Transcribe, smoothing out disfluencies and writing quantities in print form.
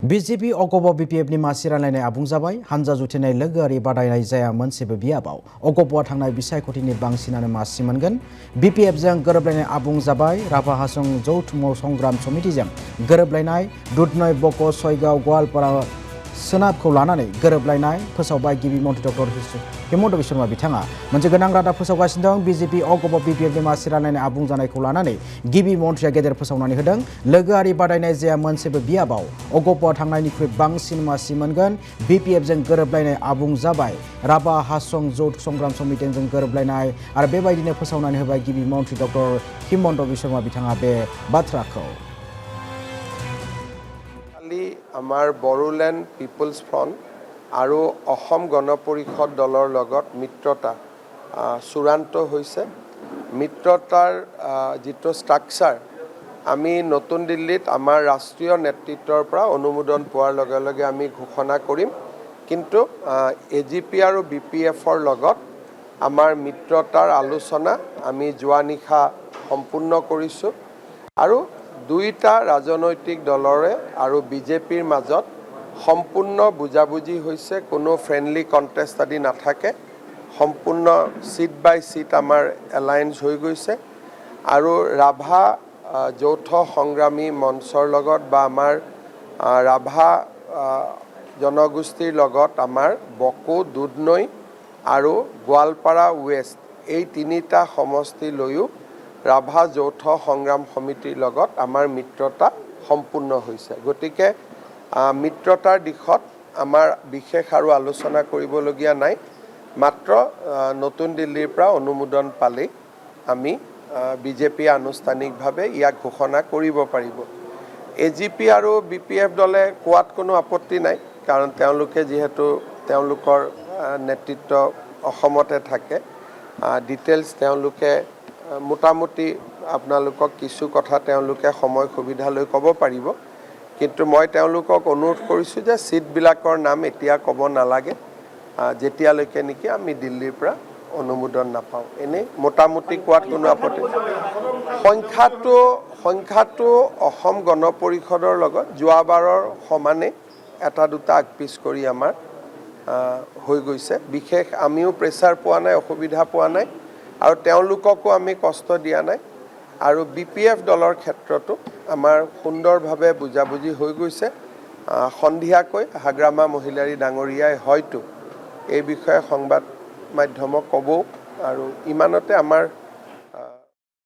BJP Ogobo BPF ni masiraलायनाय आबुं जाबाय हानजा जुथेनाय लोगोआरि बादायनाय जाया मोनसेबो बियाबाव अगब'आ थांनाय बिसायख'थिनि बांसिनानो मासि मोनगोन BPF जों गोरोबलायनाय आबुं जाबाय राभा हासं जौथुमाव संग्राम समितिजों गोरोबलायनाय दुधनय बक' सयगाव गवालपारा सोनाबखौ लानानै गोरोबलायनाय फोसावबाय गिबि मन्थ्रि डक्टर हिमन्त बिश्व शर्मा बिथाङा मोनसे गोनां रादाब फोसावगासिनो दं BJP अगब'आ BPF नि मासिरालायनाय आबुं जानायखौ लानानै गिबि मन्थ्रिया गेदेर फोसावनानै होदों लोगोआरि बादायनाय जाया मोनसेबो बियाबाव अगब'आ थांनायनिख्रुइ बांसिन मासि मोनगोन BPF जों गोरोबलायनाय आबुं जाबाय राभा हासं जौथ संग्राम समितिजों गोरोबलायनाय आरो बेबायदिनो फोसावनानै होबाय गिबि मन्थ्रि डक्टर हिमन्त बिश्व शर्मा बिथाङा बे बाथ्राखौ আমাৰ বড়োলেণ্ড পিপলছ ফ্ৰণ্ট আৰু অসম গণ পৰিষদ দলৰ লগত মিত্ৰতা চূড়ান্ত হৈছে মিত্ৰতাৰ যিটো ষ্ট্ৰাকচাৰ আমি নতুন দিল্লীত আমাৰ ৰাষ্ট্ৰীয় নেতৃত্বৰ পৰা অনুমোদন পোৱাৰ লগে লগে আমি ঘোষণা কৰিম কিন্তু AGP আৰু BPFৰ লগত আমাৰ মিত্ৰতাৰ আলোচনা আমি যোৱা নিশা সম্পূৰ্ণ কৰিছোঁ আৰু দুইটা ৰাজনৈতিক দলৰে আৰু BJPৰ মাজত সম্পূৰ্ণ বুজাবুজি হৈছে কোনো ফ্ৰেণ্ডলি কন্টেষ্ট আদি নাথাকে সম্পূৰ্ণ সিট বাই সিট আমাৰ এলায়েন্স হৈ গৈছে আৰু ৰাভা যৌথ সংগ্ৰামী মঞ্চৰ লগত বা আমাৰ ৰাভা জনগোষ্ঠীৰ লগত আমাৰ বকো দুধনৈ আৰু গোৱালপাৰা ৱেষ্ট এই তিনিটা সমষ্টি লৈও ৰাভা যৌথ সংগ্ৰাম সমিতিৰ লগত আমাৰ মিত্ৰতা সম্পূৰ্ণ হৈছে গতিকে মিত্ৰতাৰ দিশত আমাৰ বিশেষ আৰু আলোচনা কৰিবলগীয়া নাই মাত্ৰ নতুন দিল্লীৰ পৰা অনুমোদন পালে আমি BJP আনুষ্ঠানিকভাৱে ইয়াক ঘোষণা কৰিব পাৰিব AGP আৰু BPF দলে কোৱাত কোনো আপত্তি নাই কাৰণ তেওঁলোকে যেহেতু তেওঁলোকৰ নেতৃত্ব অসমতে থাকে ডিটেইলছ তেওঁলোকে মোটামুটি আপোনালোকক কিছু কথা তেওঁলোকে সময় সুবিধা লৈ ক'ব পাৰিব কিন্তু মই তেওঁলোকক অনুৰোধ কৰিছোঁ যে সিটবিলাকৰ নাম এতিয়া ক'ব নালাগে যেতিয়ালৈকে নেকি আমি দিল্লীৰ পৰা অনুমোদন নাপাওঁ এনে মোটামুটি কোৱাত কোনো আপত্তি সংখ্যাটো অসম গণ পৰিষদৰ লগত যোৱাবাৰৰ সমানে এটা দুটা আগপিছ কৰি আমাৰ হৈ গৈছে বিশেষ আমিও প্ৰেছাৰ পোৱা নাই অসুবিধা পোৱা নাই আৰু তেওঁলোককো আমি কষ্ট দিয়া নাই আৰু BPF দলৰ ক্ষেত্ৰতো আমাৰ সুন্দৰভাৱে বুজাবুজি হৈ গৈছে সন্ধিয়াকৈ হাগ্ৰামা মহিলাৰী ডাঙৰীয়াই হয়তো এই বিষয়ে সংবাদ মাধ্যমক ক'ব আৰু ইমানতে আমাৰ